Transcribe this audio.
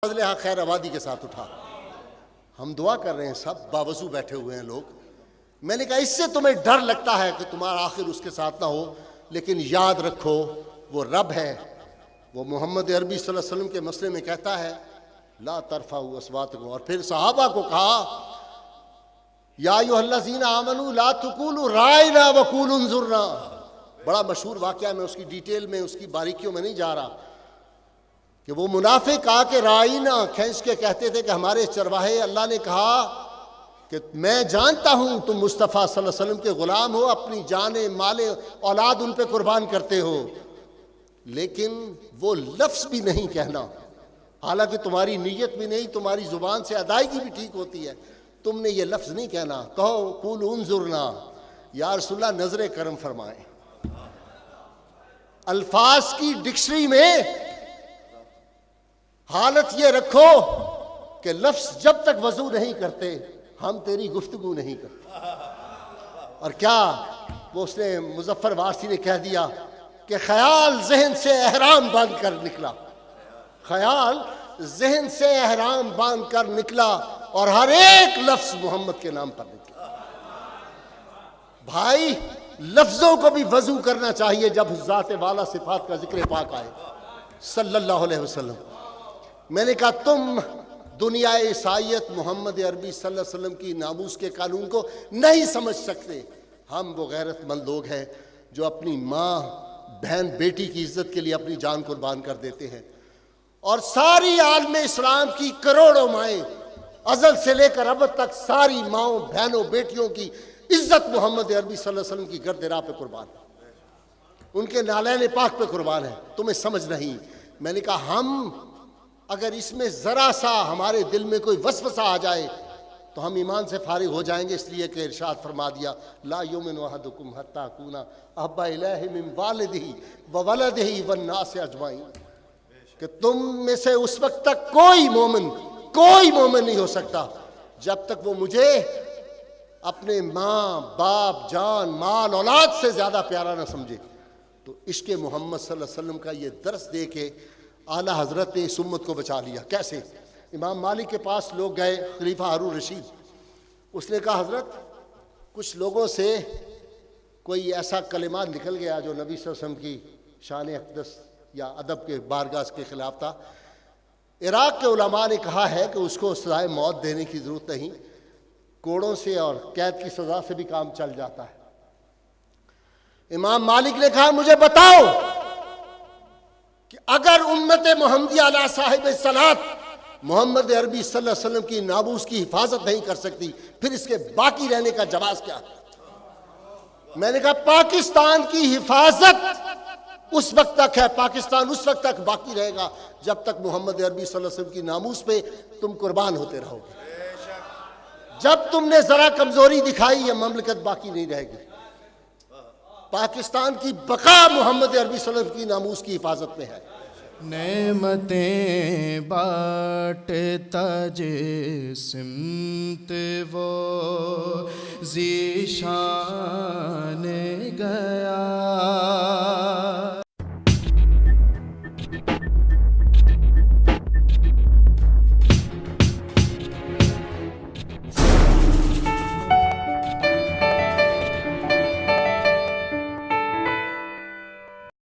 فضل حق خیر آبادی کے ساتھ اٹھا. ہم دعا کر رہے ہیں, سب باوضو بیٹھے ہوئے ہیں لوگ. میں نے کہا اس سے تمہیں ڈر لگتا ہے کہ تمہارا آخر اس کے ساتھ نہ ہو, لیکن یاد رکھو وہ رب ہے. وہ محمد عربی صلی اللہ علیہ وسلم کے مسئلے میں کہتا ہے لا ترفعوا اصواتکم, اور پھر صحابہ کو کہا یا ایھا الذین آمنوا لا تقولوا رائنا وقولوا انظرنا. بڑا مشہور واقعہ, میں اس کی ڈیٹیل میں اس کی باریکیوں میں نہیں جا رہا, کہ وہ منافق آ کے رائنا کھینچ کے کہتے تھے کہ ہمارے چرواہے. اللہ نے کہا کہ میں جانتا ہوں تم مصطفیٰ صلی اللہ علیہ وسلم کے غلام ہو, اپنی جانیں مالیں اولاد ان پہ قربان کرتے ہو, لیکن وہ لفظ بھی نہیں کہنا. حالانکہ تمہاری نیت بھی نہیں, تمہاری زبان سے ادائیگی بھی ٹھیک ہوتی ہے, تم نے یہ لفظ نہیں کہنا. کہو قولوا انظرنا, یا رسول اللہ نظر کرم فرمائیں. الفاظ کی ڈکشنری میں حالت یہ رکھو کہ لفظ جب تک وضو نہیں کرتے ہم تیری گفتگو نہیں کرتے. اور کیا وہ اس نے مظفر وارسی نے کہہ دیا کہ خیال ذہن سے احرام باندھ کر نکلا, خیال ذہن سے احرام باندھ کر نکلا, اور ہر ایک لفظ محمد کے نام پر نکلا. بھائی لفظوں کو بھی وضو کرنا چاہیے جب ذات والا صفات کا ذکر پاک آئے صلی اللہ علیہ وسلم. میں نے کہا تم دنیا عیسائیت محمد عربی صلی اللہ علیہ وسلم کی ناموس کے قانون کو نہیں سمجھ سکتے. ہم وہ غیرت مند لوگ ہیں جو اپنی ماں بہن بیٹی کی عزت کے لیے اپنی جان قربان کر دیتے ہیں, اور ساری عالم اسلام کی کروڑوں مائیں ازل سے لے کر ابد تک ساری ماؤں بہنوں بیٹیوں کی عزت محمد عربی صلی اللہ علیہ وسلم کی گرد راہ پہ قربان ہے, ان کے نالین پاک پہ قربان ہے. تمہیں سمجھ نہیں. میں نے کہا ہم اگر اس میں ذرا سا ہمارے دل میں کوئی وسوسہ آ جائے تو ہم ایمان سے فارغ ہو جائیں گے, اس لیے کہ ارشاد فرما دیا لا یؤمن احدکم حتی اکون احب الیہ من والدہ وولدہ والناس اجمعین, کہ تم میں سے اس وقت تک کوئی مومن نہیں ہو سکتا جب تک وہ مجھے اپنے ماں باپ جان مال اولاد سے زیادہ پیارا نہ سمجھے. تو عشق محمد صلی اللہ علیہ وسلم کا یہ درس دے کے اعلیٰ حضرت نے اس امت کو بچا لیا. کیسے؟ امام مالک کے پاس لوگ گئے, خلیفہ ہارون رشید. اس نے کہا حضرت کچھ لوگوں سے کوئی ایسا کلمات نکل گیا جو نبی صلی اللہ علیہ وسلم کی شان اقدس یا ادب کے بارگاہ کے خلاف تھا. عراق کے علماء نے کہا ہے کہ اس کو سزائے موت دینے کی ضرورت نہیں, کوڑوں سے اور قید کی سزا سے بھی کام چل جاتا ہے. امام مالک نے کہا مجھے بتاؤ کہ اگر امت محمدیہ علی صاحب صلاۃ محمد عربی صلی اللہ علیہ وسلم کی ناموس کی حفاظت نہیں کر سکتی پھر اس کے باقی رہنے کا جواز کیا ہے؟ میں نے کہا پاکستان کی حفاظت اس وقت تک ہے, پاکستان اس وقت تک باقی رہے گا جب تک محمد عربی صلی اللہ علیہ وسلم کی ناموس پہ تم قربان ہوتے رہو گے. جب تم نے ذرا کمزوری دکھائی یہ مملکت باقی نہیں رہے گی. پاکستان کی بقا محمد عربی صلی اللہ علیہ وسلم کی ناموس کی حفاظت میں ہے. نعمتیں بانٹتا سمت وہ ذی شان گیا.